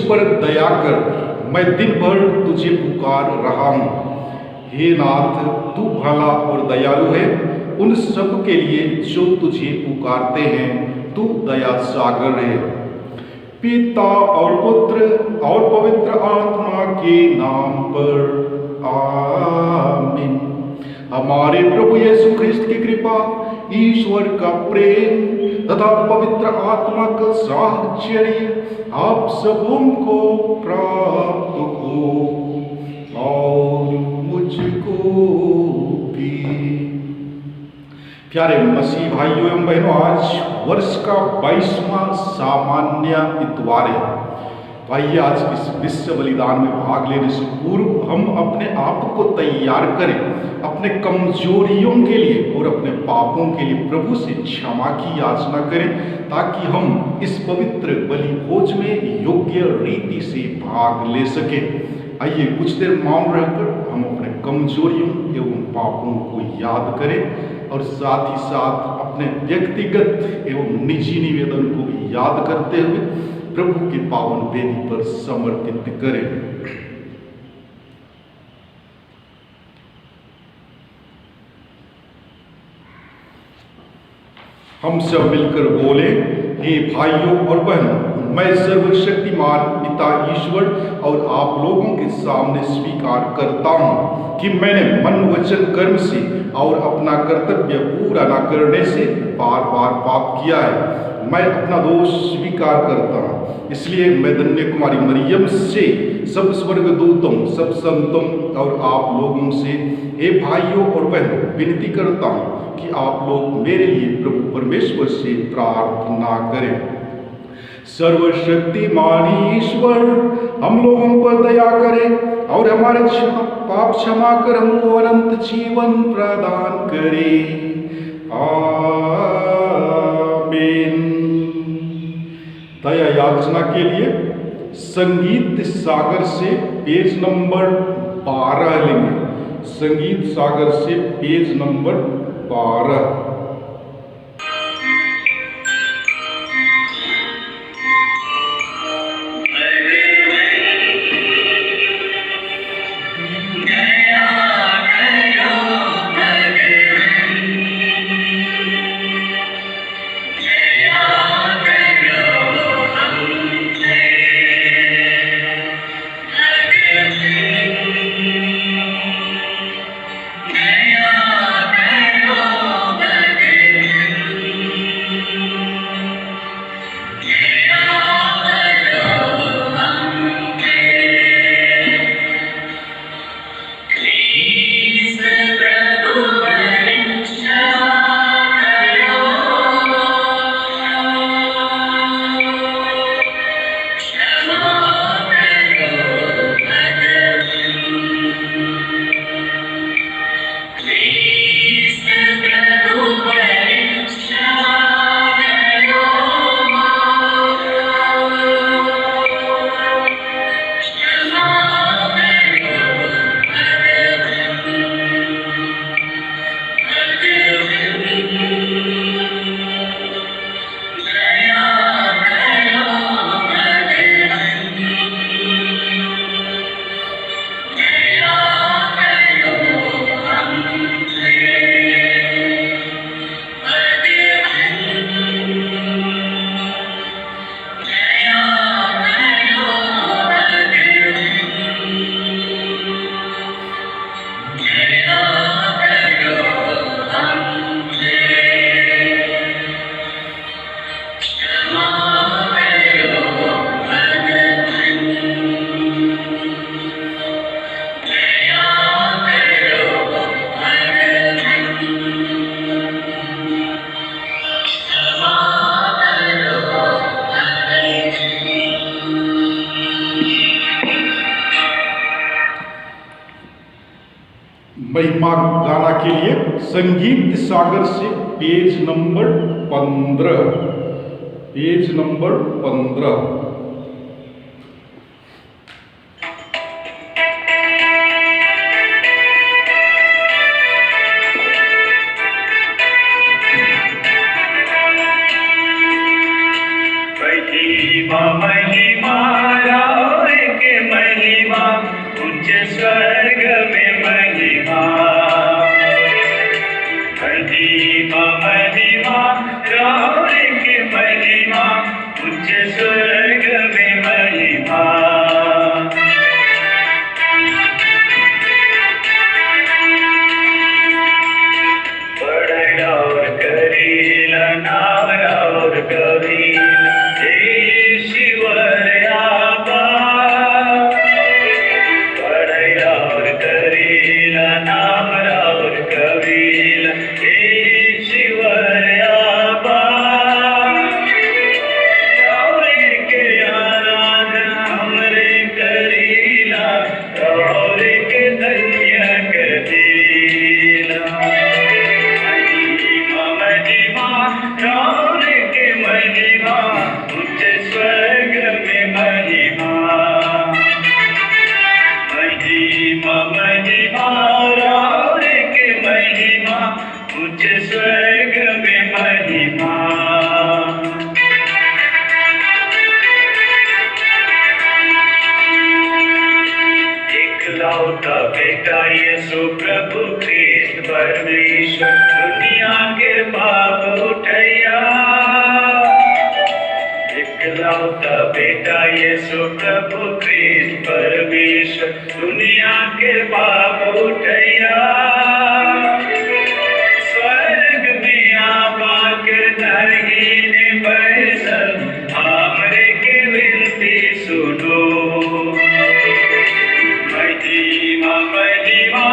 पर दया कर, मैं दिन भर तुझे पुकार रहा हूँ। हे नाथ, तू भला और दयालु है उन सब के लिए जो तुझे पुकारते हैं। तू दया सागर है। पिता और पुत्र और पवित्र आत्मा के नाम पर आमीन। हमारे प्रभु यीशु ख्रिस्त की कृपा, ईश्वर का प्रेम तथा पवित्र आत्मा का साहचर्य आप सबों को प्राप्त हो और मुझको भी। प्यारे मसीह भाइयों एवं बहनों, आज वर्ष का 22वां सामान्य इतवार है। तो आइए आज इस विश्व बलिदान में भाग लेने से पूर्व हम अपने आप को तैयार करें, अपने कमजोरियों के लिए और अपने पापों के लिए प्रभु से क्षमा की याचना करें, ताकि हम इस पवित्र बलि भोज में योग्य रीति से भाग ले सकें। आइए कुछ देर मौन रहकर हम अपने कमजोरियों एवं पापों को याद करें और साथ ही साथ अपने व्यक्तिगत एवं निजी निवेदन को भी याद करते हुए प्रभु की पावन वेदी पर समर्पित करें। हम सब मिलकर बोले, हे भाइयों और बहनों, मैं सर्वशक्तिमान पिता ईश्वर और आप लोगों के सामने स्वीकार करता हूँ कि मैंने मन वचन कर्म से और अपना कर्तव्य पूरा न करने से बार बार पाप किया है। मैं अपना दोष स्वीकार करता हूँ। इसलिए मैं धन्य कुमारी मरियम से, सब स्वर्गदूतों, सब संतों और आप लोगों से, हे भाइयों और बहनों, विनती करता हूँ कि आप लोग मेरे लिए प्रभु परमेश्वर से प्रार्थना करें। सर्वशक्तिमान ईश्वर हम लोगों पर दया करे और हमारे पाप क्षमा कर हमको अनंत जीवन प्रदान करे। आमीन। दया याचना के लिए संगीत सागर से पेज नंबर 12 लेंगे। संगीत सागर से पेज नंबर 12। महिमा गाना के लिए संगीत सागर से पेज नंबर 15। Page number 15। महिमा उच्च स्वर्ग में महिमा, महिमा महिमा राम की महिमा, उच्च स्वर्ग में महिमा। बड़ा और करीला नाम और कबीला ईश्वर आबा, बड़ा और करीला नाम और कबीला ईश्वर आबा। और के आराधना हमरे करीला, और के धन्य करीला। राम के महिमा, उच्च स्वर्ग में महिमा, महिमा महिमा राम के महिमा, उच्च स्वर्ग में महिमा। एकलौता बेटा यीशु प्रभु ख्रिस्त परमेश्वर, दुनिया के पाप उठैया। एकलौता बेटा यीशु प्रभु ख्रिस्त परमेश्वर, दुनिया के पाप उठैया। स्वर्ग में आबा के दाहिने बैसल, हमरे के विनती सुनो। महिमा महिमा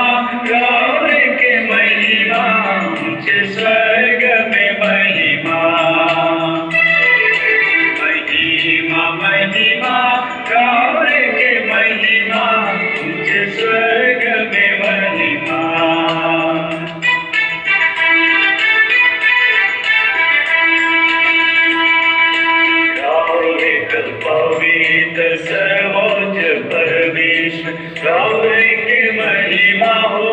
राम के महिमा, उच्च स्वर्ग में महिमा, महिमा महिमा राम के महिमा, उच्च स्वर्ग में महिमा। पवित्र सर्वोच्च परमेश्वर, राम के महिमा हो।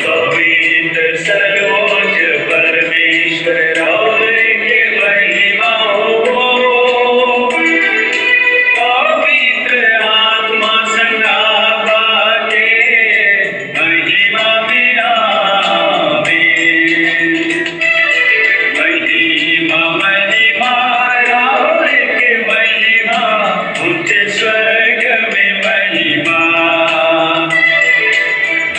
पवित्र सर्वोच्च परमेश्वर, राम के महिमा हो। पवित्र आत्मा संगाबा के महिमा में आवे। महिमा महिमा राम के महिमा, उच्च स्वर्ग में महिमा,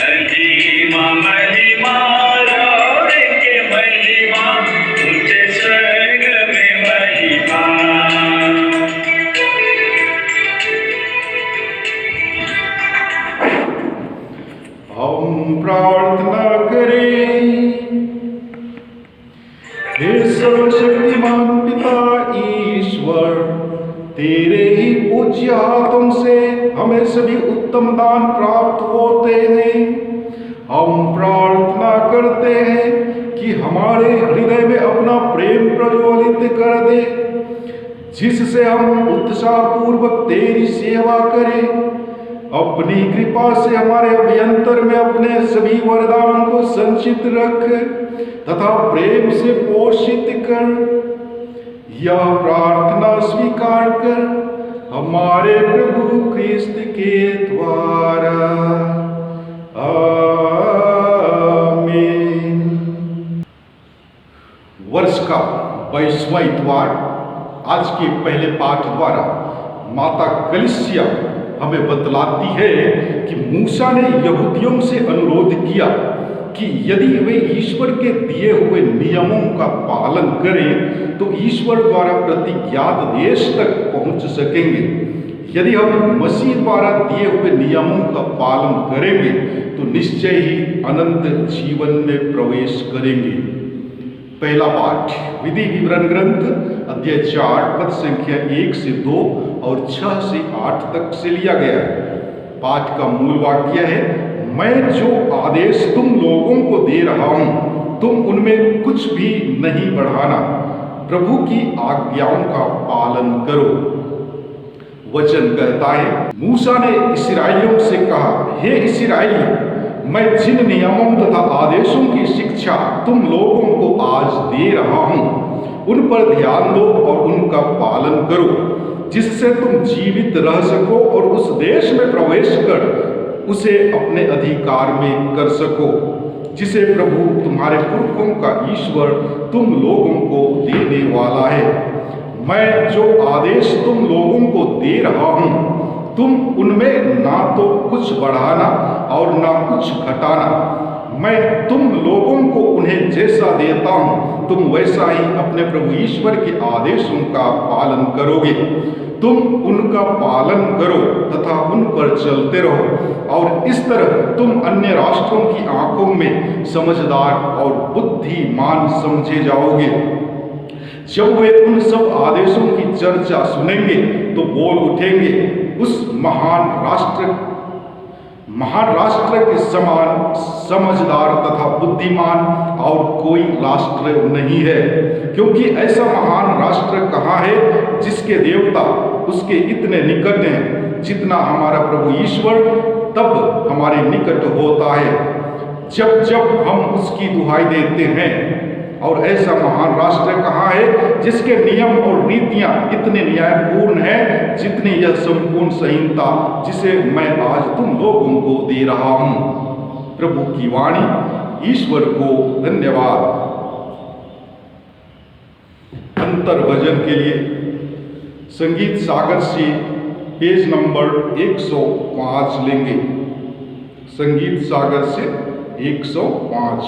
महिमा महिमा राम के महिमा, उच्च स्वर्ग में महिमा। हम प्रार्थना करें। हे सर्वशक्तिमान पिता ईश्वर, तेरे ही पूज्य हाथों से हमें सभी उत्तम दान प्राप्त होते हैं। हम प्रार्थना करते हैं कि हमारे हृदय में अपना प्रेम प्रज्वलित कर दे, जिससे हम उत्साहपूर्वक तेरी सेवा करें। अपनी कृपा से हमारे अभ्यंतर में अपने सभी वरदानों को संचित रख तथा प्रेम से पोषित कर। यह प्रार्थना स्वीकार कर हमारे प्रभु ख्रिस्त के द्वारा, आमीन। वर्ष का 22वां इतवार आज के पहले पाठ द्वारा माता कलीसिया हमें बतलाती है कि मूसा ने यहूदियों से अनुरोध किया कि यदि वे ईश्वर के दिए हुए नियमों का पालन करें तो ईश्वर द्वारा प्रतिज्ञात देश तक पहुंच सकेंगे। यदि हम मसीह द्वारा दिए हुए नियमों का पालन करेंगे तो निश्चय ही अनंत जीवन में प्रवेश करेंगे। पहला पाठ विधि विवरण ग्रंथ अध्याय 4 पद संख्या 1 से 2 और 6 से 8 तक से लिया गया है। पाठ का मूल वाक्य है, मैं जो आदेश तुम लोगों को दे रहा हूं तुम उनमें कुछ भी नहीं बढ़ाना, प्रभु की आज्ञाओं का पालन करो। वचन कहता है, मूसा ने इस्राएलियों से कहा, हे इस्राएलियों, मैं जिन नियमों तथा आदेशों की शिक्षा तुम लोगों को आज दे रहा हूं उन पर ध्यान दो और उनका पालन करो, जिससे तुम जीवित रह सको और उस देश में प्रवेश कर उसे अपने अधिकार में कर सको, जिसे प्रभु तुम्हारे पुरखों का ईश्वर तुम लोगों को देने वाला है। मैं जो आदेश तुम लोगों को दे रहा हूँ, तुम उनमें ना तो कुछ बढ़ाना और ना कुछ घटाना। मैं तुम लोगों को उन्हें जैसा देता हूँ, तुम वैसा ही अपने प्रभु ईश्वर के आदेशों का पालन करोगे। तुम उनका पालन करो तथा उन पर चलते रहो, और इस तरह तुम अन्य राष्ट्रों की आंखों में समझदार और बुद्धिमान समझे जाओगे। जब वे उन सब आदेशों की चर्चा सुनेंगे तो बोल उठेंगे, उस महान राष्ट्र के समान समझदार तथा बुद्धिमान और कोई राष्ट्र नहीं है। क्योंकि ऐसा महान राष्ट्र कहाँ है जिसके देवता उसके इतने निकट हैं, जितना हमारा प्रभु ईश्वर तब हमारे निकट होता है जब जब हम उसकी दुहाई देते हैं। और ऐसा महान राष्ट्र कहाँ है जिसके नियम और रीतियां इतने न्यायपूर्ण हैं जितनी यह संपूर्ण संहिता जिसे मैं आज तुम लोगों को दे रहा हूँ। प्रभु की वाणी। ईश्वर को धन्यवाद। अंतर भजन के लिए संगीत सागर से पेज नंबर 105 लेंगे। संगीत सागर से 105।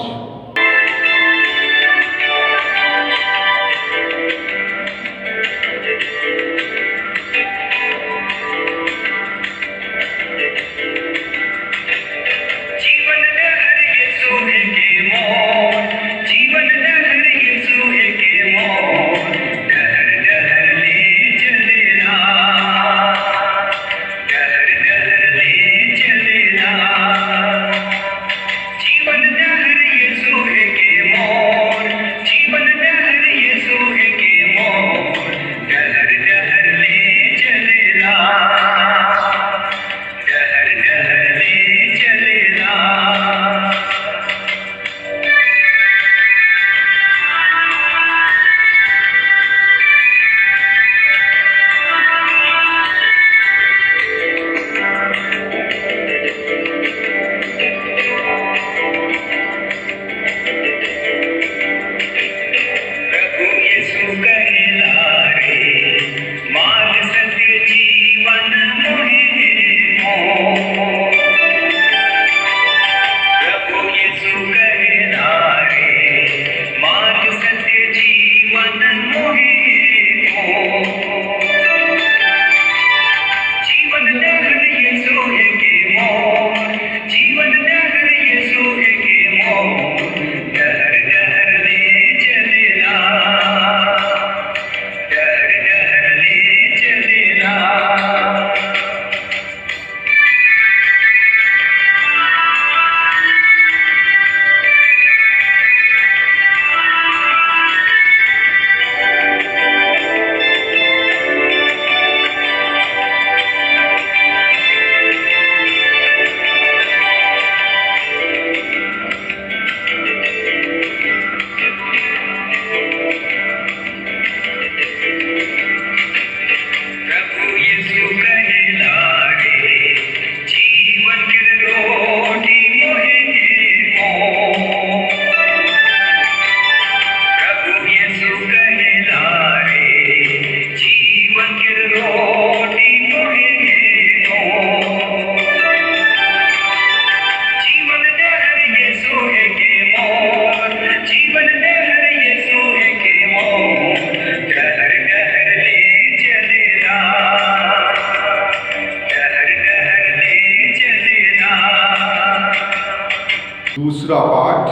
दूसरा पाठ।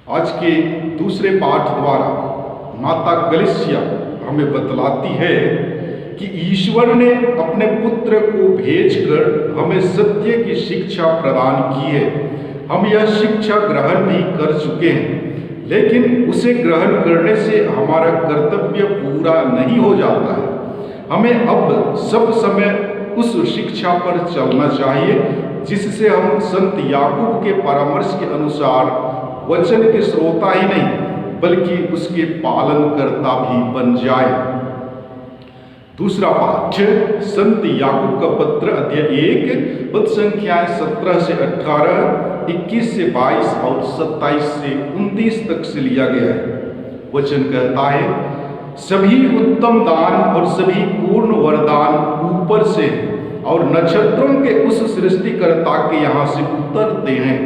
आज के दूसरे पाठ द्वारा माता कलीसिया हमें बतलाती है कि ईश्वर ने अपने पुत्र को भेजकर हमें सत्य की शिक्षा प्रदान की है। हम यह शिक्षा ग्रहण भी कर चुके हैं, लेकिन उसे ग्रहण करने से हमारा कर्तव्य पूरा नहीं हो जाता है। हमें अब सब समय उस शिक्षा पर चलना चाहिए जिससे हम संत याकूब के परामर्श के अनुसार वचन के श्रोता ही नहीं बल्कि उसके पालन करता भी बन जाए। दूसरा पाठ संत याकूब का पत्र अध्याय 1 पद संख्याएं 17 से 18, 21 से 22 और 27 से 29 तक से लिया गया है। वचन कहता है, सभी उत्तम दान और सभी पूर्ण वरदान ऊपर से और नक्षत्रों के उस सृष्टिकर्ता के यहाँ से उतरते हैं,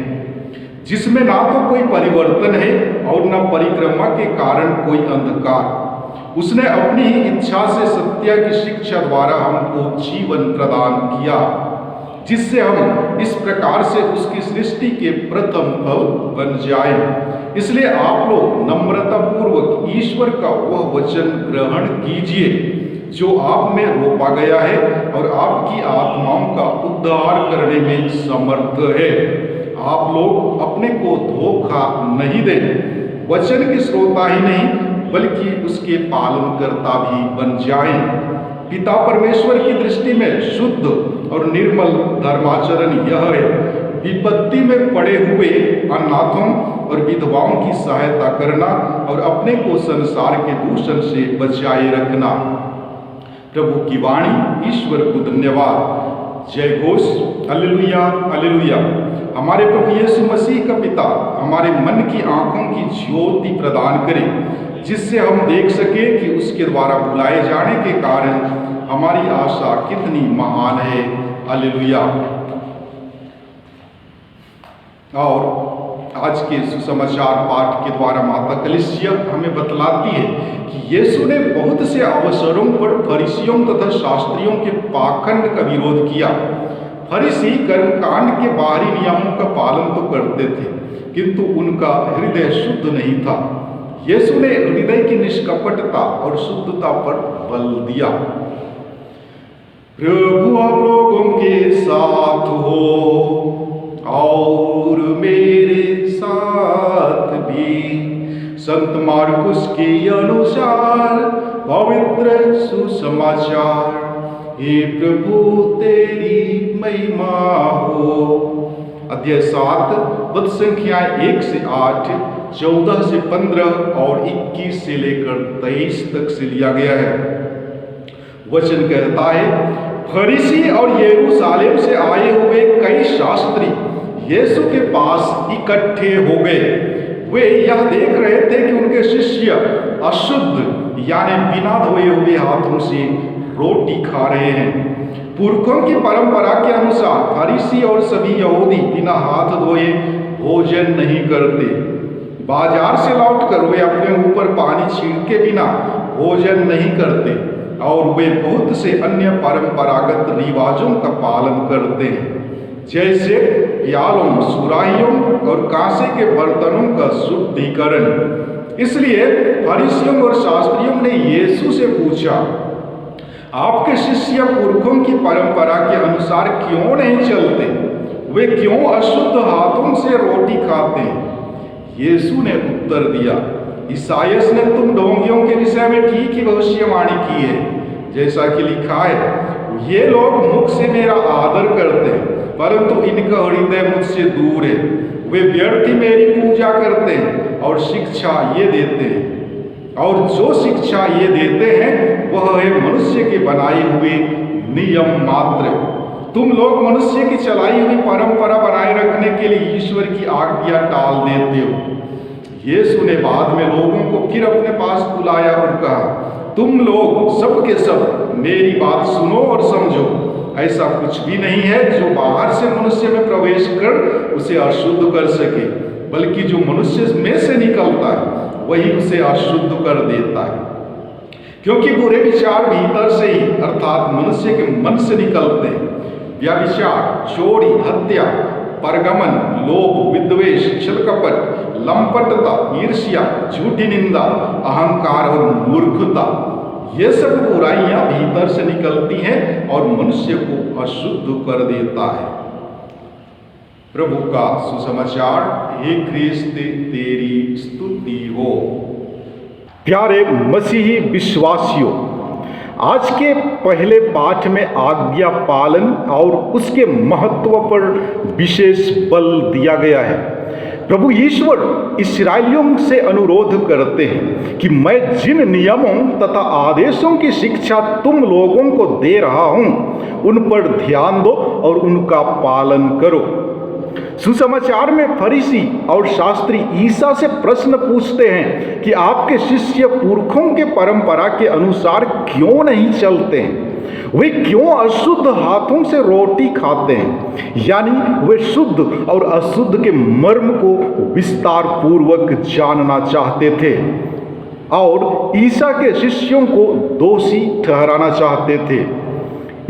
जिसमें ना तो कोई परिवर्तन है और न परिक्रमा के कारण कोई अंधकार। उसने अपनी ही इच्छा से सत्य की शिक्षा द्वारा हमको जीवन प्रदान किया, जिससे हम इस प्रकार से उसकी सृष्टि के प्रथम फल बन जाएं। इसलिए आप लोग नम्रता पूर्वक ईश्वर का वह वचन ग्रहण कीजिए जो आप में रोपा गया है और आपकी आत्माओं का उद्धार करने में समर्थ है। आप लोग अपने को धोखा नहीं दें, वचन के श्रोता ही नहीं बल्कि उसके पालनकर्ता भी बन जाएं। पिता परमेश्वर की दृष्टि में शुद्ध और निर्मल धर्माचरण यह है, विपत्ति में पड़े हुए अनाथों और विधवाओं की सहायता करना और अपने को संसार के दूषण से बचाए रखना। प्रभु की वाणी। ईश्वर को धन्यवाद। जय घोष। Hallelujah, hallelujah. हमारे प्रभु यीशु मसीह का पिता हमारे मन की आंखों की ज्योति प्रदान करे, जिससे हम देख सके कि उसके द्वारा बुलाए जाने के कारण हमारी आशा कितनी महान है। हालेलुया। और आज के सुसमाचार पाठ के द्वारा माता कलीसिया हमें बतलाती है कि यीशु ने बहुत से अवसरों पर फरीसियों तथा शास्त्रियों के पाखंड का विरोध किया। फरीसी कर्मकांड के बाहरी नियमों का पालन तो करते थे, किंतु उनका हृदय शुद्ध नहीं था। यीशु ने हृदय की निष्कपटता और शुद्धता पर बल दिया। प्रभु आप लोगों के साथ हो और मेरे साथ भी। संत मार्कुस के अनुसार पवित्र सुसमाचार। हे प्रभु तेरी महिमा हो। अध्याय 7 पद संख्या 1 से 8, 14 से 15 और 21 से लेकर 23 तक से लिया गया है। वचन कहता है, फरीसी और यरूशलेम से आए हुए कई शास्त्री यीशु के पास इकट्ठे हो गए। वे यह देख रहे थे कि उनके शिष्य अशुद्ध यानी बिना धोए हुए हाथों से रोटी खा रहे हैं। पुरखों की परंपरा के अनुसार फरीसी और सभी यहूदी बिना हाथ धोए भोजन नहीं करते। बाजार से लौटकर वे अपने ऊपर पानी छींटे बिना भोजन नहीं करते और वे बहुत से अन्य परंपरागत रिवाजों का पालन करते हैं, जैसे प्यालों, सुराहियों और कांसे के बर्तनों का शुद्धिकरण। इसलिए फरीसियों और शास्त्रियों ने यीशु से पूछा, आपके शिष्य पुरखों की परंपरा के अनुसार क्यों नहीं चलते? वे क्यों अशुद्ध हाथों से रोटी खाते हैं? यीशु ने उत्तर दिया, ईसाइयास ने तुम ढोंगियों के विषय में ठीक ही भविष्यवाणी की है, जैसा कि लिखा है, ये लोग मुख से मेरा आदर करते हैं, परंतु इनका हृदय मुझसे दूर है। वे व्यर्थ ही मेरी पूजा करते हैं और शिक्षा ये देते हैं, और जो शिक्षा ये देते हैं वह है मनुष्य के बनाए हुए नियम मात्र। तुम लोग मनुष्य की चलाई हुई परंपरा बनाए रखने के लिए ईश्वर की आज्ञा टाल देते हो। यीशु ने बाद में लोगों को फिर अपने पास बुलाया और कहा, तुम लोग सब के सब मेरी बात सुनो और समझो। ऐसा कुछ भी नहीं है जो बाहर से मनुष्य में प्रवेश कर उसे अशुद्ध कर सके, बल्कि जो मनुष्य में से निकलता है वही उसे अशुद्ध कर देता है। क्योंकि बुरे विचार भीतर से ही अर्थात मनुष्य के मन से निकलते हैं। व्यभिचार, चोरी, हत्या, परगमन, लोभ, विद्वेष, छलकपट, लंपटता, ईर्ष्या, झूठी निंदा, अहंकार और मूर्खता, ये सब बुराइयां भीतर से निकलती हैं और मनुष्य को अशुद्ध कर देता है। प्रभु का सुसमाचार। हे ख्रिस्त तेरी स्तुति हो। प्यारे मसीही विश्वासियों, आज के पहले पाठ में आज्ञा पालन और उसके महत्व पर विशेष बल दिया गया है। प्रभु ईश्वर इस्राएलियों से अनुरोध करते हैं कि मैं जिन नियमों तथा आदेशों की शिक्षा तुम लोगों को दे रहा हूं उन पर ध्यान दो और उनका पालन करो। सुसमाचार में फरीसी और शास्त्री ईसा से प्रश्न पूछते हैं कि आपके शिष्य पुरखों के परंपरा के अनुसार क्यों नहीं चलते हैं, वे क्यों अशुद्ध हाथों से रोटी खाते हैं। यानी वे शुद्ध और अशुद्ध के मर्म को विस्तार पूर्वक जानना चाहते थे और ईसा के शिष्यों को दोषी ठहराना चाहते थे।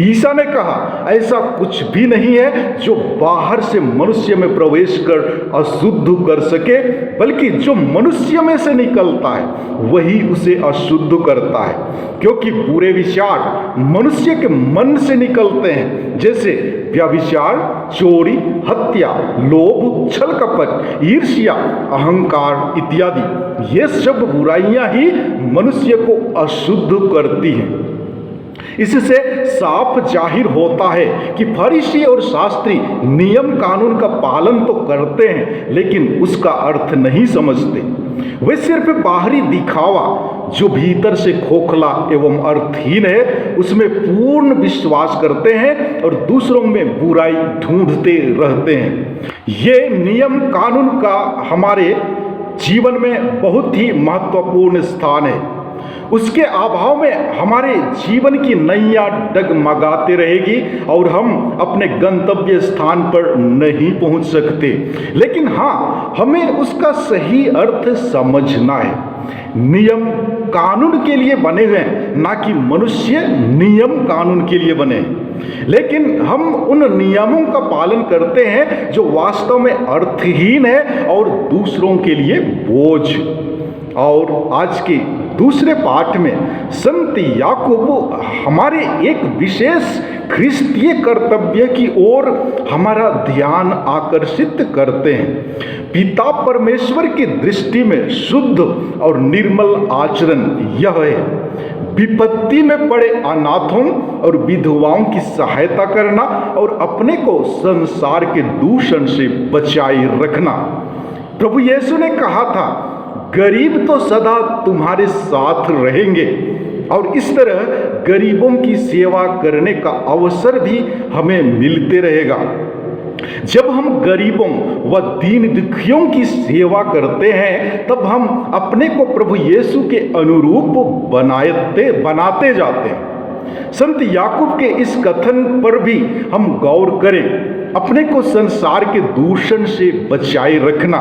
ईसा ने कहा, ऐसा कुछ भी नहीं है जो बाहर से मनुष्य में प्रवेश कर अशुद्ध कर सके, बल्कि जो मनुष्य में से निकलता है वही उसे अशुद्ध करता है, क्योंकि बुरे विचार मनुष्य के मन से निकलते हैं, जैसे व्यभिचार, चोरी, हत्या, लोभ, छल कपट, ईर्ष्या, अहंकार इत्यादि। ये सब बुराइयां ही मनुष्य को अशुद्ध करती हैं। इससे साफ जाहिर होता है कि फरीसी और शास्त्री नियम कानून का पालन तो करते हैं, लेकिन उसका अर्थ नहीं समझते। वे सिर्फ बाहरी दिखावा, जो भीतर से खोखला एवं अर्थहीन है, उसमें पूर्ण विश्वास करते हैं और दूसरों में बुराई ढूंढते रहते हैं। ये नियम कानून का हमारे जीवन में बहुत ही महत्वपूर्ण स्थान है। उसके अभाव में हमारे जीवन की नैया डगमगाते रहेगी और हम अपने गंतव्य स्थान पर नहीं पहुंच सकते। लेकिन हाँ, हमें उसका सही अर्थ समझना है। नियम कानून के लिए बने हुए हैं, ना कि मनुष्य नियम कानून के लिए बने। लेकिन हम उन नियमों का पालन करते हैं जो वास्तव में अर्थहीन है और दूसरों के लिए बोझ। और आज के दूसरे पाठ में संत याकूब हमारे एक विशेष ख्रिस्तीय कर्तव्य की ओर हमारा ध्यान आकर्षित करते हैं। पिता परमेश्वर की दृष्टि में शुद्ध और निर्मल आचरण यह है: विपत्ति में पड़े अनाथों और विधवाओं की सहायता करना और अपने को संसार के दूषण से बचाए रखना। प्रभु यीशु ने कहा था, गरीब तो सदा तुम्हारे साथ रहेंगे, और इस तरह गरीबों की सेवा करने का अवसर भी हमें मिलते रहेगा। जब हम गरीबों व दीन दुखियों की सेवा करते हैं, तब हम अपने को प्रभु यीशु के अनुरूप बनाते जाते हैं। संत याकूब के इस कथन पर भी हम गौर करें। अपने को संसार के दूषण से बचाए रखना।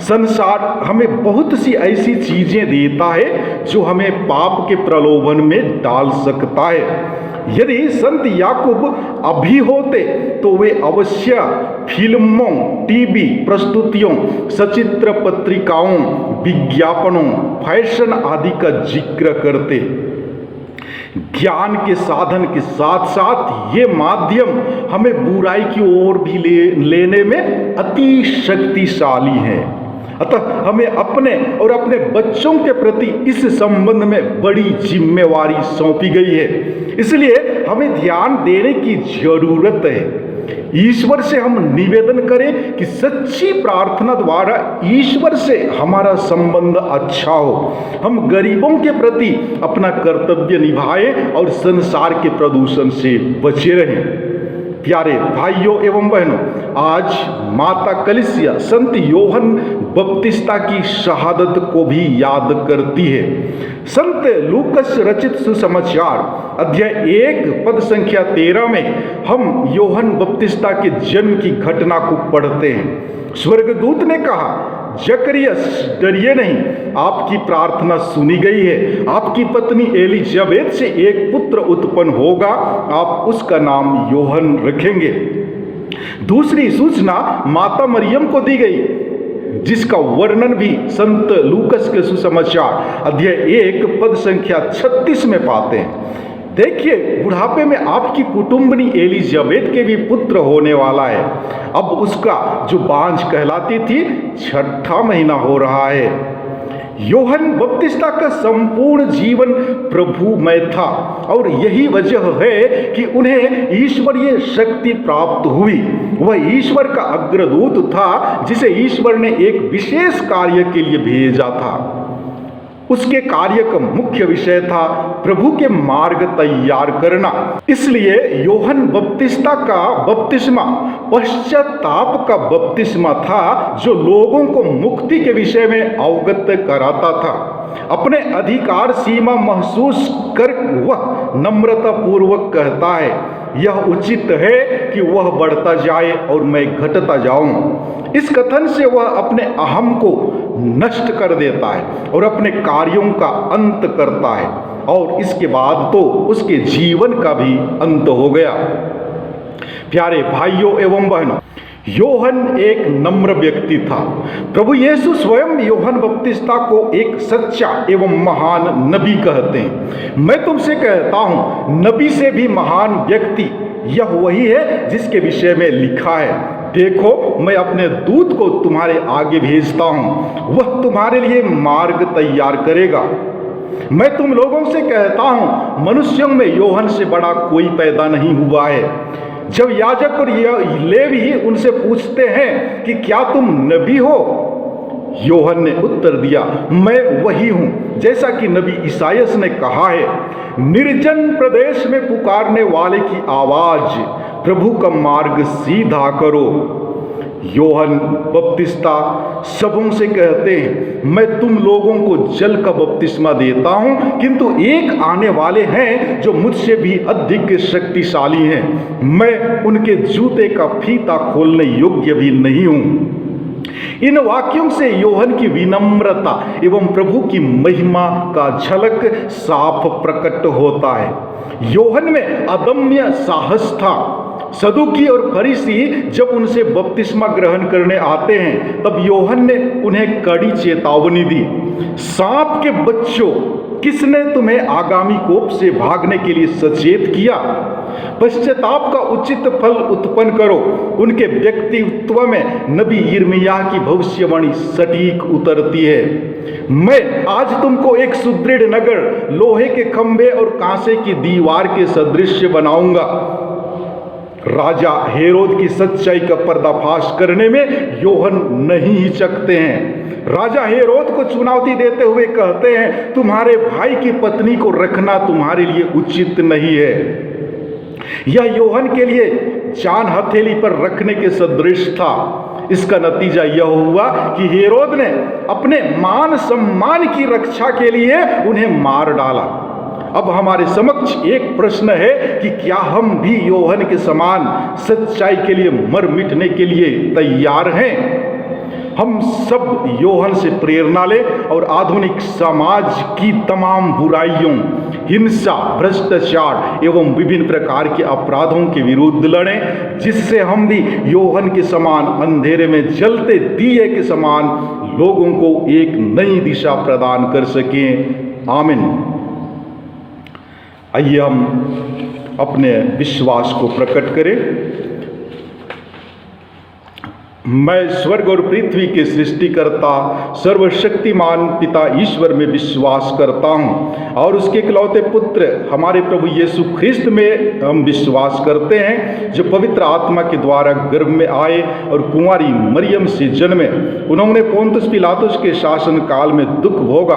संसार हमें बहुत सी ऐसी चीजें देता है जो हमें पाप के प्रलोभन में डाल सकता है। यदि संत याकूब अभी होते तो वे अवश्य फिल्मों, टीवी प्रस्तुतियों, सचित्र पत्रिकाओं, विज्ञापनों, फैशन आदि का जिक्र करते। ज्ञान के साधन के साथ साथ ये माध्यम हमें बुराई की ओर भी लेने में अति शक्तिशाली है। अतः हमें अपने और अपने बच्चों के प्रति इस संबंध में बड़ी जिम्मेवारी सौंपी गई है। इसलिए हमें ध्यान देने की जरूरत है। ईश्वर से हम निवेदन करें कि सच्ची प्रार्थना द्वारा ईश्वर से हमारा संबंध अच्छा हो। हम गरीबों के प्रति अपना कर्तव्य निभाएं और संसार के प्रदूषण से बचे रहें। प्यारे भाइयों एवं बहनों, आज माता कलीसिया संत योहन बपतिस्ता की शहादत को भी याद करती है। संत लूकस रचित सुसमाचार अध्याय 1 पद संख्या 13 में हम योहन बपतिस्ता के जन्म की घटना को पढ़ते हैं। स्वर्गदूत ने कहा, जकरियस डरिए नहीं, आपकी प्रार्थना सुनी गई है। आपकी पत्नी एलिजाबेथ से एक पुत्र उत्पन्न होगा, आप उसका नाम योहन रखेंगे। दूसरी सूचना माता मरियम को दी गई, जिसका वर्णन भी संत लूकस के सुसमाचार अध्याय 1 पद संख्या 36 में पाते हैं। देखिए, बुढ़ापे में आपकी कुटुंबनी एलिजाबेथ के भी पुत्र होने वाला है। अब उसका जो बांझ कहलाती थी 6ठा महीना हो रहा है। योहन बपतिस्ता का संपूर्ण जीवन प्रभुमय था और यही वजह है कि उन्हें ईश्वरीय शक्ति प्राप्त हुई। वह ईश्वर का अग्रदूत था जिसे ईश्वर ने एक विशेष कार्य के लिए भेजा था। उसके कार्य का मुख्य विषय था प्रभु के मार्ग तैयार करना। इसलिए योहन बपतिस्ता का बपतिस्मा पश्चाताप का बपतिस्मा था जो लोगों को मुक्ति के विषय में अवगत कराता था। अपने अधिकार सीमा महसूस कर वह नम्रता पूर्वक कहता है, यह उचित है कि वह बढ़ता जाए और मैं घटता जाऊं। इस कथन से वह अपने अहम को नष्ट कर देता है और अपने कार्यों का अंत करता है और इसके बाद तो उसके जीवन का भी अंत हो गया। प्यारे भाइयों एवं बहनों, योहन एक नम्र व्यक्ति था। प्रभु यीशु स्वयं योहन बपतिस्ता को एक सच्चा एवं महान नबी कहते हैं। मैं तुमसे कहता हूं, नबी से भी महान व्यक्ति यह वही है जिसके विषय में लिखा है, देखो मैं अपने दूत को तुम्हारे आगे भेजता हूं, वह तुम्हारे लिए मार्ग तैयार करेगा। मैं तुम लोगों से कहता हूं, मनुष्यों में योहन से बड़ा कोई पैदा नहीं हुआ है। जब याजक और लेवी उनसे पूछते हैं कि क्या तुम नबी हो, योहन ने उत्तर दिया, मैं वही हूं, जैसा कि नबी ईसायास ने कहा है, निर्जन प्रदेश में पुकारने वाले की आवाज, प्रभु का मार्ग सीधा करो। योहन बपतिस्ता सबों से कहते हैं, मैं तुम लोगों को जल का बपतिस्मा देता हूं, किंतु एक आने वाले हैं जो मुझसे भी अधिक शक्तिशाली हैं, मैं उनके जूते का फीता खोलने योग्य भी नहीं हूं। इन वाक्यों से योहन की विनम्रता एवं प्रभु की महिमा का झलक साफ प्रकट होता है। योहन में अदम्य साहस था। सदुकी और फरीसी जब उनसे बपतिस्मा ग्रहण करने आते हैं तब योहन ने उन्हें कड़ी चेतावनी दी, सांप के बच्चों, किसने तुम्हें आगामी कोप से भागने के लिए सचेत किया? पश्चाताप का उचित फल उत्पन्न करो। उनके व्यक्तित्व में नबी यिर्मयाह की भविष्यवाणी सटीक उतरती है। मैं आज तुमको एक सुदृढ़ नगर, लोहे के खंभे और कांसे की दीवार के सदृश बनाऊंगा। राजा हेरोद की सच्चाई का पर्दाफाश करने में योहन नहीं हिचकते हैं। राजा हेरोद को चुनौती देते हुए कहते हैं, तुम्हारे भाई की पत्नी को रखना तुम्हारे लिए उचित नहीं है। यह योहन के लिए जान हथेली पर रखने के सदृश था। इसका नतीजा यह हुआ कि हेरोद ने अपने मान सम्मान की रक्षा के लिए उन्हें मार डाला। अब हमारे समक्ष एक प्रश्न है कि क्या हम भी योहन के समान सच्चाई के लिए मर मिटने के लिए तैयार हैं? हम सब योहन से प्रेरणा लें और आधुनिक समाज की तमाम बुराइयों, हिंसा, भ्रष्टाचार एवं विभिन्न प्रकार के अपराधों के विरुद्ध लड़ें, जिससे हम भी योहन के समान अंधेरे में जलते दिए के समान लोगों को एक नई दिशा प्रदान कर सकें। आमीन। आइए हम अपने विश्वास को प्रकट करें। मैं स्वर्ग और पृथ्वी के सृष्टिकर्ता सर्वशक्तिमान पिता ईश्वर में विश्वास करता हूँ और उसके इकलौते पुत्र हमारे प्रभु यीशु ख्रिस्त में हम विश्वास करते हैं, जो पवित्र आत्मा के द्वारा गर्भ में आए और कुंवारी मरियम से जन्मे। उन्होंने पोंतुस पिलातुस के शासन काल में दुख भोगा,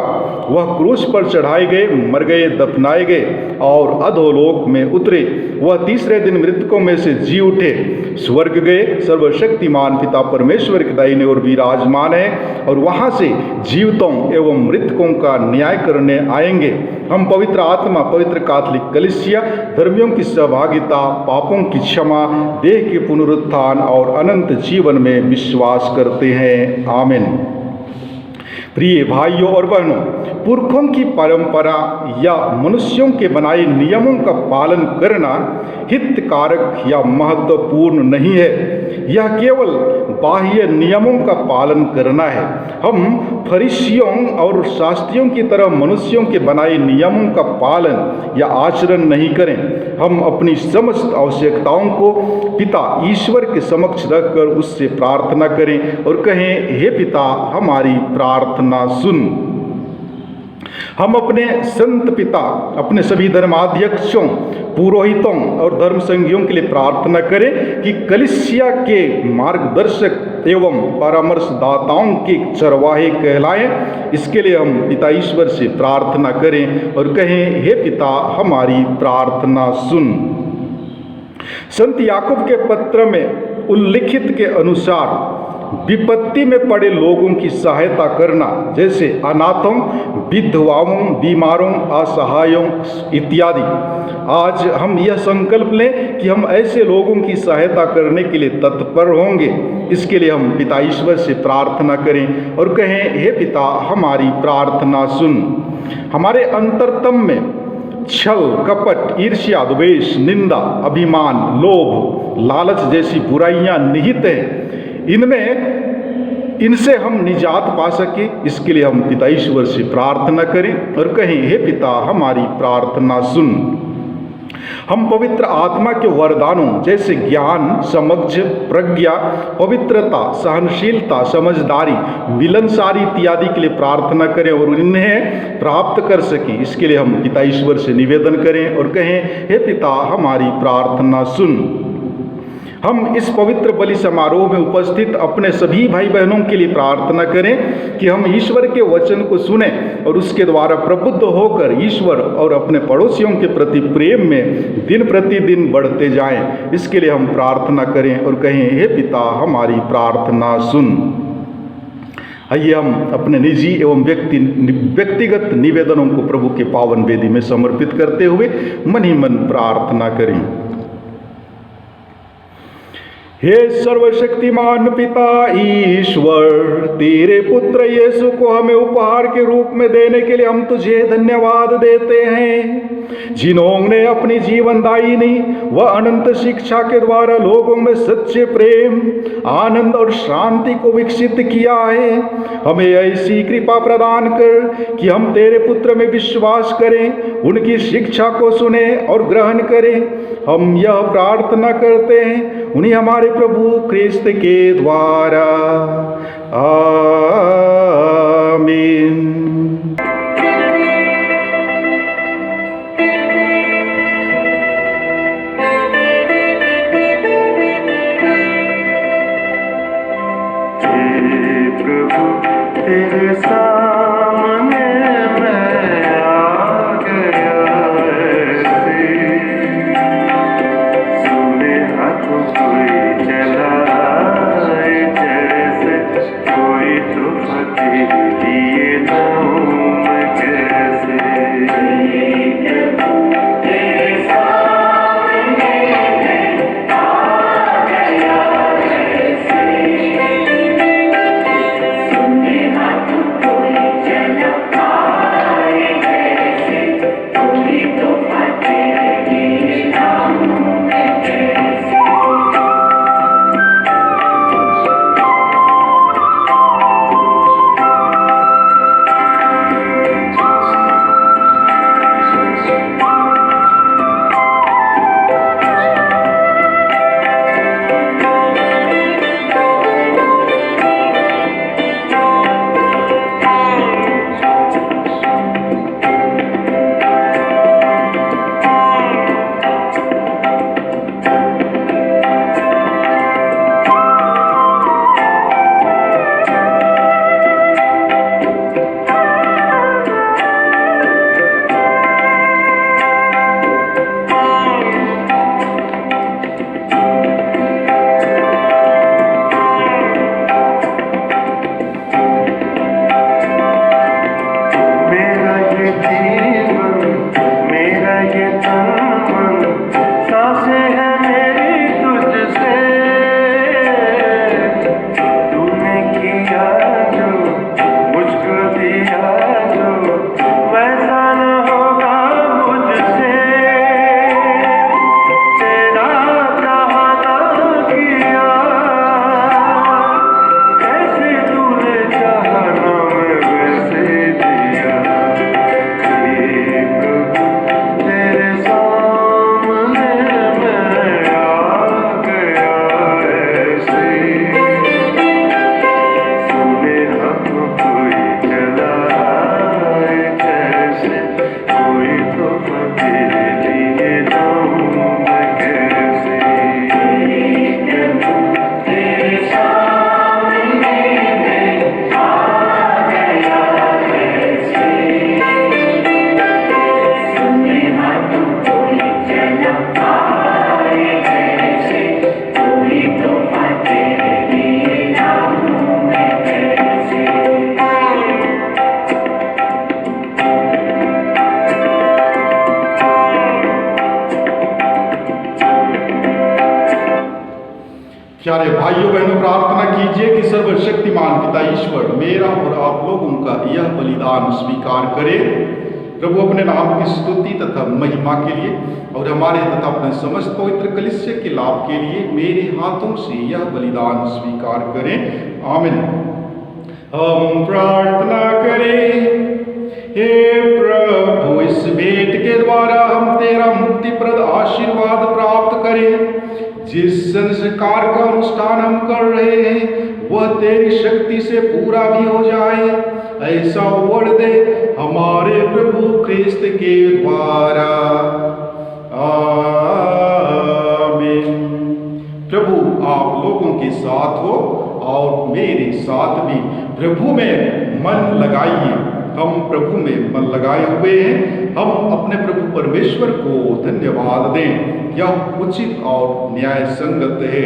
वह क्रूस पर चढ़ाए गए, मर गए, दफनाए गए और अधोलोक में उतरे। वह तीसरे दिन मृतकों में से जी उठे, स्वर्ग गए, सर्वशक्तिमान पिता परमेश्वर के दाहिने ओर विराजमान है और वहां से जीवितों एवं मृतकों का न्याय करने आएंगे। हम पवित्र आत्मा, पवित्र कैथोलिक कलीसिया, धर्मियों की सहभागिता, पापों की क्षमा, देह के पुनरुत्थान और अनंत जीवन में विश्वास करते हैं। आमीन। प्रिय भाइयों और बहनों, पुरखों की परंपरा या मनुष्यों के बनाए नियमों का पालन करना हितकारक या महत्वपूर्ण नहीं है। यह केवल बाह्य नियमों का पालन करना है। हम फरीसियों और शास्त्रियों की तरह मनुष्यों के बनाए नियमों का पालन या आचरण नहीं करें। हम अपनी समस्त आवश्यकताओं को पिता ईश्वर के समक्ष रखकर उससे प्रार्थना करें और कहें, हे पिता, हमारी प्रार्थना सुन। हम अपने संत पिता, अपने सभी धर्माध्यक्षों, पुरोहितों और धर्म संघियों के लिए प्रार्थना करें कि कलीसिया के मार्गदर्शक एवं परामर्शदाताओं के चरवाहे कहलाएं। इसके लिए हम पिता ईश्वर से प्रार्थना करें और कहें, हे पिता हमारी प्रार्थना सुन। संत याकूब के पत्र में उल्लिखित के अनुसार विपत्ति में पड़े लोगों की सहायता करना, जैसे अनाथों, विधवाओं, बीमारों, असहायों इत्यादि। आज हम यह संकल्प लें कि हम ऐसे लोगों की सहायता करने के लिए तत्पर होंगे। इसके लिए हम पिता ईश्वर से प्रार्थना करें और कहें, हे पिता हमारी प्रार्थना सुन। हमारे अंतरतम में छल, कपट, ईर्ष्या, द्वेष, निंदा, अभिमान, लोभ, लालच जैसी बुराइयां निहित हैं। इनसे हम निजात पा सके, इसके लिए हम पिता ईश्वर से प्रार्थना करें और कहें, हे पिता हमारी प्रार्थना सुन। हम पवित्र आत्मा के वरदानों जैसे ज्ञान, समझ, प्रज्ञा, पवित्रता, सहनशीलता, समझदारी, मिलनसारी इत्यादि के लिए प्रार्थना करें और इन्हें प्राप्त कर सके। इसके लिए हम पिता ईश्वर से निवेदन करें और कहें, हे पिता हमारी प्रार्थना सुन। हम इस पवित्र बलि समारोह में उपस्थित अपने सभी भाई बहनों के लिए प्रार्थना करें कि हम ईश्वर के वचन को सुने और उसके द्वारा प्रबुद्ध होकर ईश्वर और अपने पड़ोसियों के प्रति प्रेम में दिन प्रतिदिन बढ़ते जाएं। इसके लिए हम प्रार्थना करें और कहें, हे पिता हमारी प्रार्थना सुन। आइए हम अपने निजी एवं व्यक्तिगत निवेदनों को प्रभु के पावन वेदी में समर्पित करते हुए मन ही मन प्रार्थना करें। हे सर्वशक्तिमान पिता ईश्वर, तेरे पुत्र यीशु को हमें उपहार के रूप में देने के लिए हम तुझे धन्यवाद देते हैं, जिन्होंने अपनी जीवनदायिनी व अनंत शिक्षा के द्वारा लोगों में सच्चे प्रेम, आनंद और शांति को विकसित किया है। हमें ऐसी कृपा प्रदान कर कि हम तेरे पुत्र में विश्वास करें, उनकी शिक्षा को सुने और ग्रहण करें। हम यह प्रार्थना करते हैं उन्हीं हमारे प्रभु क्रिस्त के द्वारा, आमीन। प्रभु तेरे सामने मैं आ गया ऐसे, सुने हाथों कोई चलाए जैसे, कोई तो फतेह लिए जाऊं प्यारे भाइयों बहनों, प्रार्थना कीजिए कि सर्वशक्तिमान पिता ईश्वर मेरा और आप लोगों का यह बलिदान स्वीकार करे। प्रभु अपने नाम की स्तुति तथा महिमा के लिए और हमारे तथा अपने समस्त पवित्र कलीसिया के लाभ के लिए मेरे हाथों से यह बलिदान स्वीकार करें। आमीन। हम प्रार्थना करें। हे प्रभु, इस भेंट के द्वारा हम तेरा मुक्तिप्रद आशीर्वाद प्राप्त करें। जिस संस्कार का अनुष्ठान हम कर रहे हैं वह तेरी शक्ति से पूरा भी हो जाए, ऐसा वर दे हमारे प्रभु ख्रिस्त के द्वारा। आमीन। प्रभु आप लोगों के साथ हो और मेरे साथ भी प्रभु में मन लगाइए। हम प्रभु में मन लगाए हुए हैं। हम अपने प्रभु परमेश्वर को धन्यवाद दें। यह उचित और न्याय संगत है।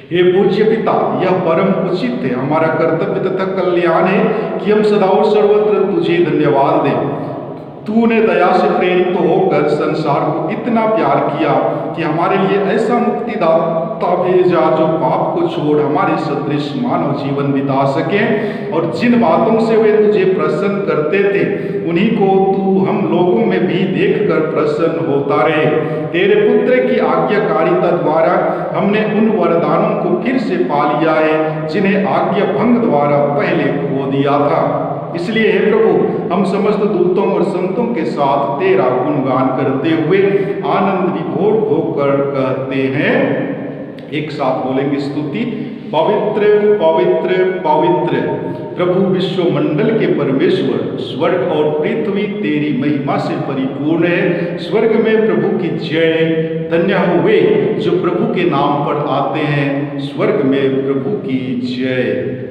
हे पूज्य पिता, यह परम उचित है, हमारा कर्तव्य तथा कल्याण है कि हम सदा और सर्वत्र तुझे धन्यवाद दें। तूने दया से प्रेरित होकर संसार को इतना प्यार किया कि हमारे लिए ऐसा मुक्तिदाता भेजा जो पाप को छोड़ हमारे सदृश मानव जीवन बिता सके और जिन बातों से वे तुझे प्रसन्न करते थे उन्हीं को तू हम लोगों में भी देखकर प्रसन्न होता रहे। तेरे पुत्र की आज्ञाकारिता द्वारा हमने उन वरदानों को फिर से पा लिया है जिन्हें आज्ञा भंग द्वारा पहले खो दिया था। इसलिए हे प्रभु, हम समस्त दूतों और संतों के साथ तेरा गुणगान करते हुए आनंद विभोर होकर कहते हैं। एक साथ बोलेंगे स्तुति। पवित्र पवित्र पवित्र प्रभु विश्वमंडल के परमेश्वर, स्वर्ग और पृथ्वी तेरी महिमा से परिपूर्ण है। स्वर्ग में प्रभु की जय। धन्य हुए जो प्रभु के नाम पर आते हैं। स्वर्ग में प्रभु की जय।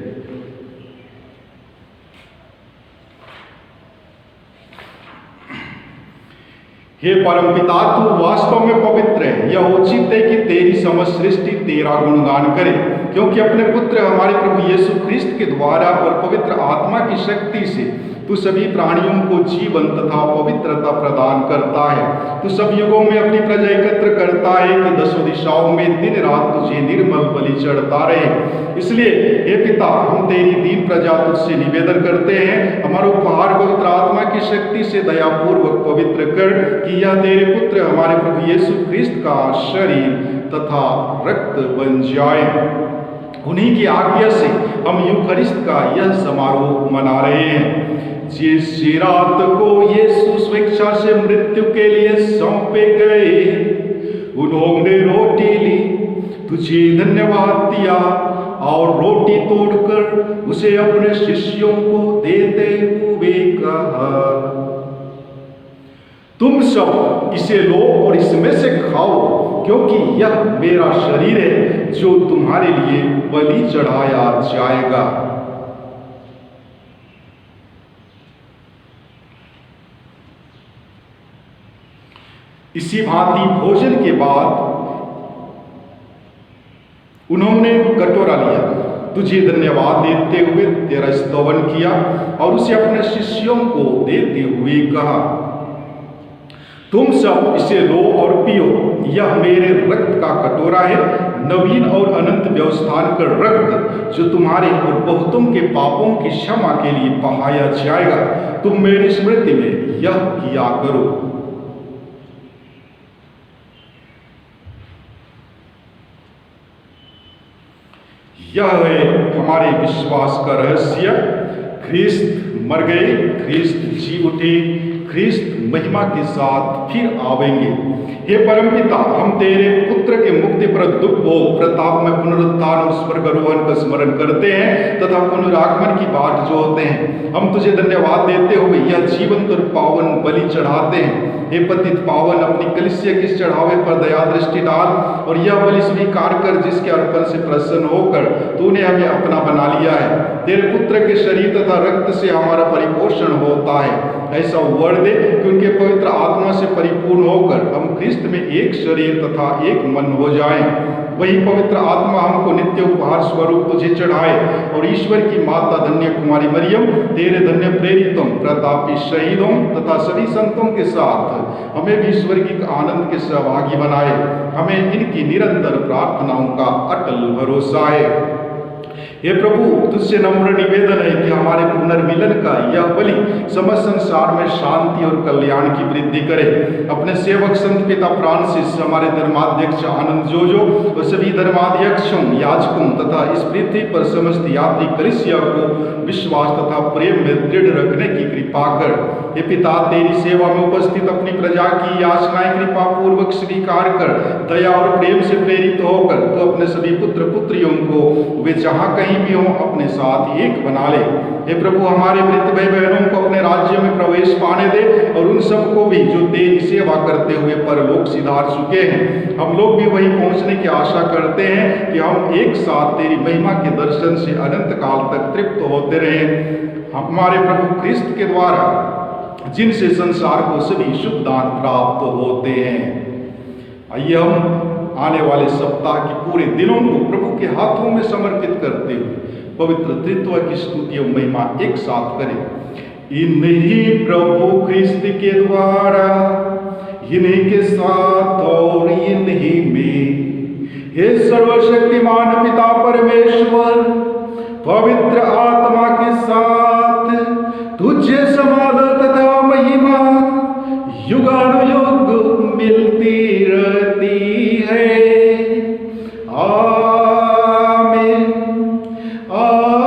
हे परमपिता, तू वास्तव में पवित्र है। यह उचित है कि तेरी समस्त सृष्टि तेरा गुणगान करे, क्योंकि अपने पुत्र हमारे प्रभु यीशु ख्रिस्त के द्वारा और पवित्र आत्मा की शक्ति से तू सभी प्राणियों को जीवन तथा पवित्रता प्रदान करता है। तू सब युगों में अपनी प्रजा एकत्र करता है कि दसों दिशाओं में दिन रात तुझे निर्मल बलि चढ़ता रहे। इसलिए हे पिता, हम तेरी दीन प्रजा तुझसे निवेदन करते हैं, हमारा उपहार पवित्र आत्मा की शक्ति से दयापूर्वक पवित्र कर कि यह तेरे पुत्र हमारे प्रभु यीशु ख्रिस्त का शरीर तथा रक्त बन जाए। उन्हीं की आज्ञा से हम यूखरिस्त का यह समारोह मना रहे हैं। जिस रात को यीशु स्वेच्छा से मृत्यु के लिए सौंपे गए, उन्होंने रोटी ली, तुझे धन्यवाद दिया और रोटी तोड़कर उसे अपने शिष्यों को देते हुए कहा, तुम सब इसे लो और इसमें से खाओ, क्योंकि यह मेरा शरीर है जो तुम्हारे लिए बलि चढ़ाया जाएगा। इसी भांति भोजन के बाद उन्होंने कटोरा लिया, तुझे धन्यवाद देते हुए तेरा स्तवन किया और उसे अपने शिष्यों को देते हुए कहा, तुम सब इसे लो और पियो, यह मेरे रक्त का कटोरा है, नवीन और अनंत व्यवस्थान का रक्त जो तुम्हारे और बहुतों के पापों की क्षमा के लिए बहाया जाएगा। तुम मेरी स्मृति में यह किया करो। यह है हमारे विश्वास का रहस्य। ख्रिस्त मर गए, ख्रिस्त जी उठे, ख्रिस्त महिमा के साथ फिर आवेंगे। हे परमपिता, हम तेरे पुत्र के मुक्तिप्रद दुख भोग प्रताप में पुनरुत्थान और स्वर्गारोहण का स्मरण करते हैं तथा पुनरागमन की बाट जोहते हैं। हम तुझे धन्यवाद देते हुए यह जीवंत और पावन बलि चढ़ाते हैं। हे पतित पावन, अपनी कलीसिया के चढ़ावे पर दया दृष्टि डाल और यह बलि स्वीकार कर जिसके अर्पण से प्रसन्न होकर तूने हमें अपना बना लिया है। तेरे पुत्र के शरीर तथा रक्त से हमारा परिपोषण होता है। ऐसा वर दे कि उनके पवित्र आत्मा से परिपूर्ण होकर हम ख्रिस्त में एक शरीर तथा एक मन हो जाएं। वही पवित्र आत्मा हमको नित्य उपहार स्वरूप तुझे चढ़ाए, और ईश्वर की माता धन्य कुमारी मरियम, तेरे धन्य प्रेरितों, प्रतापी शहीदों तथा सभी संतों के साथ हमें भी स्वर्गीय आनंद के सहभागी बनाए। हमें इनकी निरंतर प्रार्थनाओं का अटल भरोसा है। हे प्रभु, तुझसे नम्र निवेदन है कि हमारे पुनर्मिलन का यह बलि समस्त संसार में शांति और कल्याण की वृद्धि करे। अपने सेवक संत पिता फ्रांसिस, हमारे धर्माध्यक्ष आनंद जोजो और सभी धर्माध्यक्षों, याजकों तथा इस पृथ्वी पर समस्त यात्री कलीसिया को विश्वास तथा प्रेम में दृढ़ रखने की कृपा कर। हे पिता, तेरी सेवा में उपस्थित अपनी प्रजा की याचनाएं कृपा पूर्वक स्वीकार कर। दया और प्रेम से प्रेरित होकर तो अपने सभी पुत्र पुत्रियों को वे जहाँ कहीं भी हों अपने साथ एक बना ले। हे प्रभु, हमारे मृत भाई बहनों को अपने राज्य में प्रवेश पाने दे, और उन सबको भी जो तेरी सेवा करते हुए परलोक सिधार चुके हैं। हम लोग भी वहीं पहुंचने की आशा करते हैं कि हम एक साथ तेरी महिमा के दर्शन से अनंत काल तक तृप्त होते रहें। हमारे प्रभु क्रिस्त के द्वारा जिनसे संसार को सभी शुभ दान प्राप्त होते हैं। आइए हम आने वाले सप्ताह के पूरे दिनों को प्रभु के हाथों में समर्पित करते हुए पवित्र त्रित्व की स्तुति और महिमा एक साथ करें। इन्हीं प्रभु ख्रिस्त के द्वारा, इन्हीं के साथ और इन्हीं में, हे सर्वशक्तिमान पिता परमेश्वर, पवित्र आत्मा के साथ तुझे समाधान तथा महिमा युगानुयुग मिलती रहती है। आमीन, आमीन,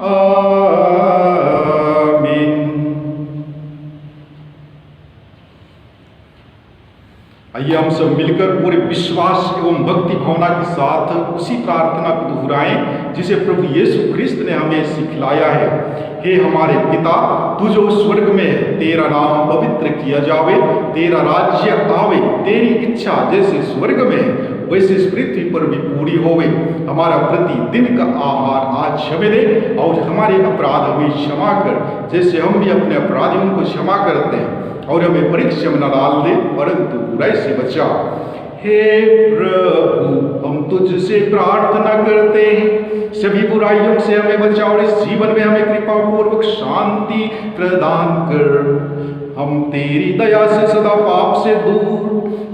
आमीन। आइए हम सब मिलकर पूरे विश्वास एवं भक्ति भावना के साथ उसी प्रार्थना को दोहराएं जिसे प्रभु यीशु ख्रिस्त ने हमें सिखलाया है। हे हमारे पिता, तू जो स्वर्ग में है, तेरा नाम पवित्र किया जावे, तेरा राज्य आवे, तेरी इच्छा जैसे स्वर्ग में है वैसे इस पृथ्वी पर भी पूरी होवे। हमारा प्रतिदिन का आहार आज हमें दे, और हमारे अपराध हमें क्षमा कर जैसे हम भी अपने अपराधियों को क्षमा करते हैं, और हमें परीक्षा में न डाल दे परंतु बुराई से बचा। हे प्रभु, हम तुझसे प्रार्थना करते हैं, सभी बुराइयों से हमें बचा और इस जीवन में हमें कृपा पूर्वक शांति प्रदान कर। हम तेरी दया से सदा पाप से दूर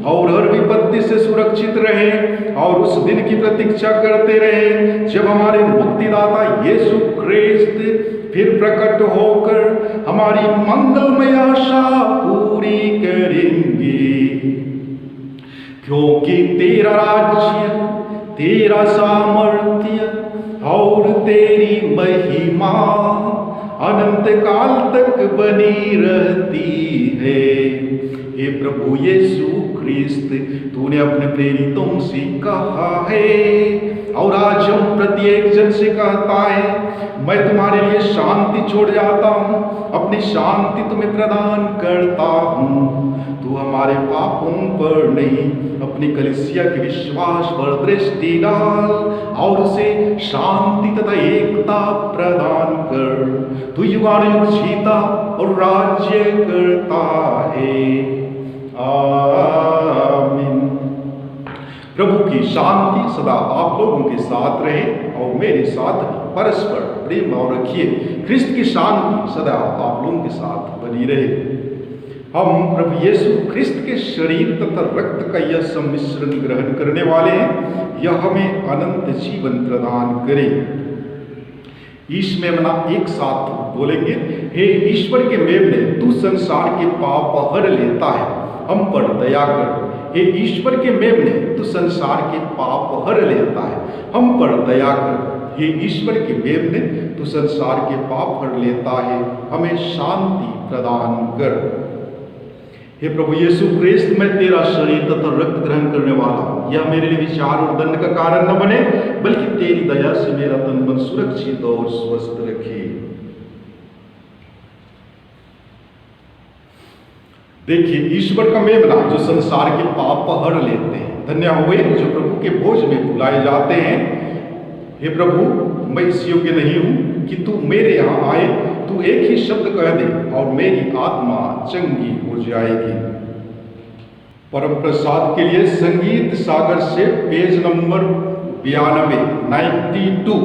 और हर विपत्ति से सुरक्षित रहें, और उस दिन की प्रतीक्षा करते रहें जब हमारे मुक्तिदाता यीशु ख्रिस्त फिर प्रकट होकर हमारी मंगलमय आशा पूरी करेंगे। क्योंकि तेरा राज्य, तेरा सामर्थ्य और तेरी महिमा अनंत काल तक बनी रहती है। हे प्रभु यीशु ख्रिस्त, तूने अपने प्रेरितों से कहा है, और आज हम प्रत्येक जन से कहता है, मैं तुम्हारे लिए शांति छोड़ जाता हूँ, अपनी शांति तुम्हें प्रदान करता हूँ। तू हमारे पापों पर नहीं, अपनी कलीसिया के विश्वास पर दृष्टि डाल और उसे शांति तथा एकता प्रदान कर। तू युगानुयुग जीता और राज्य करता है। आमीन। प्रभु की शांति सदा आप लोगों के साथ रहे और मेरे साथ परस्पर प्रेम और रखिए। ख्रिस्त की शांति सदा आप लोगों के साथ बनी रहे। हम प्रभु यीशु ख्रिस्त के शरीर तथा रक्त का यह सम्मिश्रण ग्रहण करने वाले हैं, यह हमें अनंत जीवन प्रदान करे। ईश में मना एक साथ बोलेंगे, हे ईश्वर के मेमने, तू संसार के पाप हर लेता है, हम पर दया कर। हे ईश्वर के मेमने, तू संसार के पाप हर लेता है, हम पर दया कर। हे ईश्वर के मेमने, तू संसार के पाप हर लेता है, हमें शांति प्रदान कर। हे प्रभु यीशु ख्रिस्त, मैं तेरा शरीर तथा रक्त ग्रहण करने वाला हूँ। यह मेरे लिए विचार और दंड का कारण न बने, बल्कि तेरी दया से मेरा तन मन सुरक्षित और स्वस्थ रखे। देखिए, ईश्वर का मेमना जो संसार के पाप हर लेते हैं। धन्य हुए जो प्रभु के भोज में बुलाए जाते हैं। हे प्रभु, मैं इस योग्य नहीं हूँ कि तू मेरे यहाँ आए, तू एक ही शब्द कह दे और मेरी आत्मा चंगी हो जाएगी। परम प्रसाद के लिए संगीत सागर से पेज नंबर 92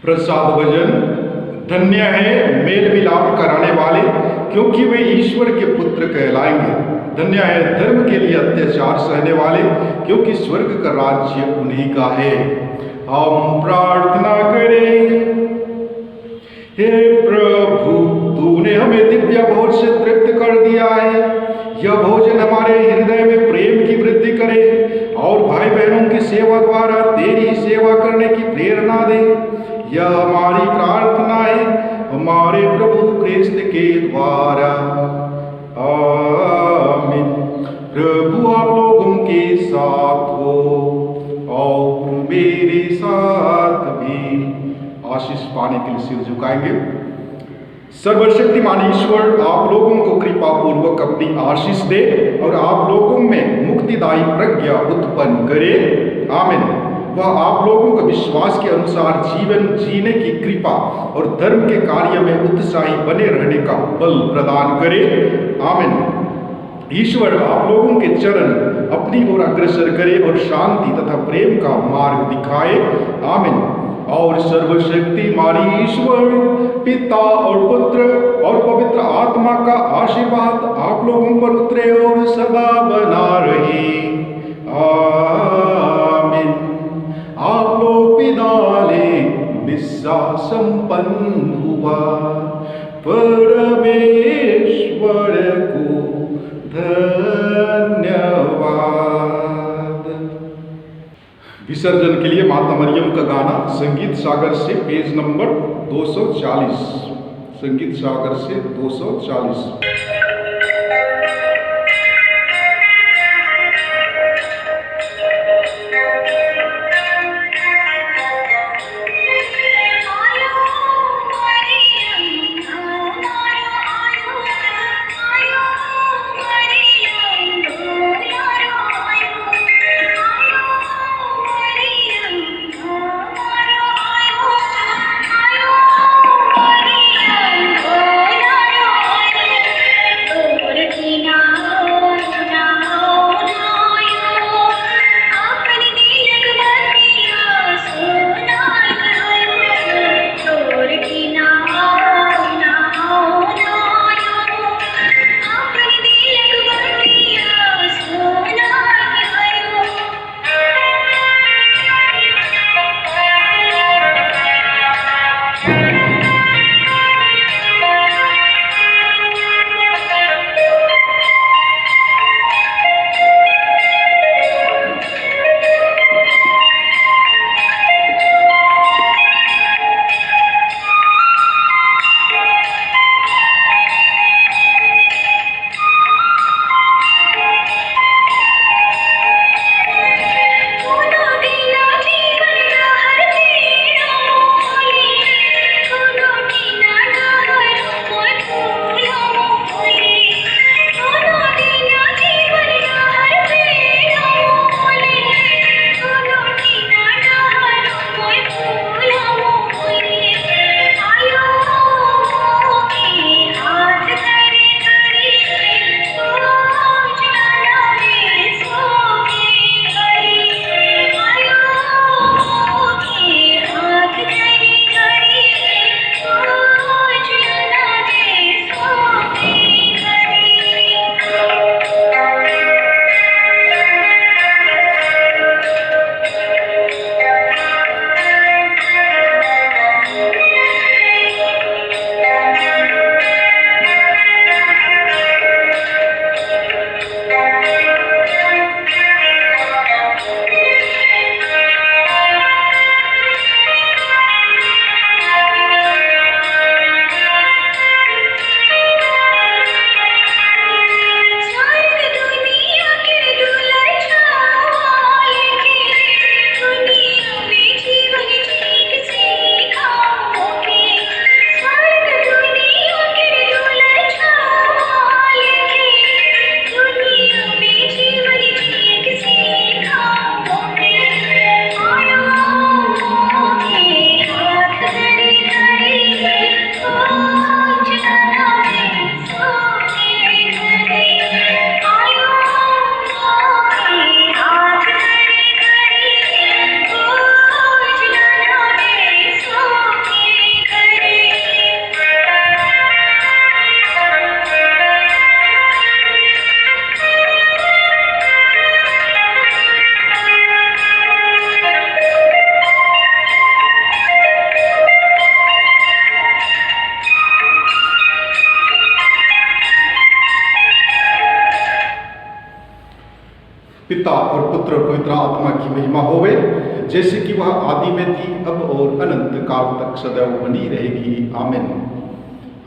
प्रसाद भजन। धन्य है मेल मिलाप कराने वाले, क्योंकि वे ईश्वर के पुत्र कहलाएंगे। धन्य है धर्म के लिए अत्याचार सहने वाले, क्योंकि स्वर्ग का राज्य उन्हीं का है। हम प्रार्थना करें। हे प्रभु, तूने हमें दिव्य भोज से तृप्त कर दिया है। यह भोजन हमारे हृदय में प्रेम की वृद्धि करे और भाई बहनों की सेवा द्वारा तेरी सेवा करने की प्रेरणा दे। यह हमारी प्रार्थना है हमारे प्रभु क्रिस्त के द्वारा, आमीन। प्रभु आप लोगों के साथ हो और मेरे साथ भी। आशीष पाने के लिए सिर झुकाएंगे। सर्वशक्तिमान ईश्वर आप लोगों को कृपा पूर्वक अपनी आशीष दे और आप लोगों में मुक्तिदायी प्रज्ञा उत्पन्न करे, आमीन। वह आप लोगों को विश्वास के अनुसार जीवन जीने की कृपा और धर्म के कार्य में उत्साही बने रहने का बल प्रदान करे, आमीन। ईश्वर आप लोगों के चरण अपनी ओर अग्रसर करे और शांति तथा प्रेम का मार्ग दिखाए, आमीन। और सर्वशक्तिमान ईश्वर पिता और पुत्र और पवित्र आत्मा का आशीर्वाद आप लोगों पर उतरे और सदा बना रहे, आमीन। आप लोग पिता ले विश्वास संपन्न हुआ, परमेश्वर को धन्यवाद। विसर्जन के लिए माता मरियम का गाना संगीत सागर से पेज नंबर 240। संगीत सागर से 240। पिता और पुत्र और पवित्र आत्मा की महिमा होवे, जैसे कि वह आदि में थी, अब और अनंत काल तक सदैव बनी रहेगी। आमीन।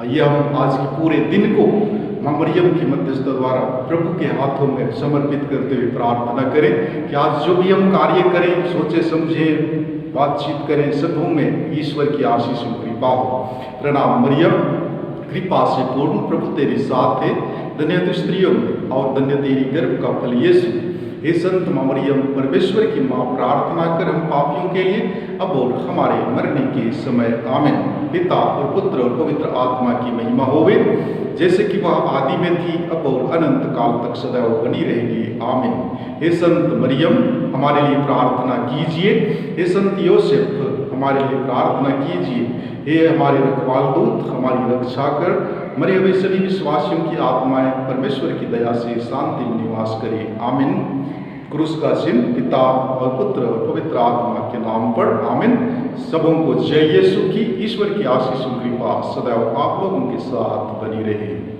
आइए हम आज के पूरे दिन को मां मरियम की मध्यस्थता द्वारा प्रभु के हाथों में समर्पित करते हुए प्रार्थना करें कि आज जो भी हम कार्य करें, सोचे समझे बातचीत करें, सबों में ईश्वर की आशीष और कृपा हो। प्रणाम मरियम, कृपा से पूर्ण, प्रभु तेरे साथ है, धन्य तू स्त्रियों में और धन्य तेरी गर्भ का फल यीशु। हे संत मां मरियम, परमेश्वर की मां, प्रार्थना कर हम पापियों के लिए अब और हमारे मरने के समय। आमीन। पिता और पुत्र और पवित्र आत्मा की महिमा होवे, जैसे कि वह आदि में थी, अब और अनंत काल तक सदैव बनी रहेगी। आमीन। हे संत मरियम, हमारे लिए प्रार्थना कीजिए। हे संत योसेफ, हमारे लिए प्रार्थना कीजिए। हे हमारे रखवाल दूत, हमारी रक्षा कर। मरे हुए सभी विश्वासियों की आत्माएं परमेश्वर की दया से शांति में निवास करें। आमीन। क्रूस का चिन्ह पिता और पुत्र और पवित्र आत्मा के नाम पर। आमीन। सबों को जय यीशु की। ईश्वर की आशीष और कृपा सदैव आप लोगों के साथ बनी रहे।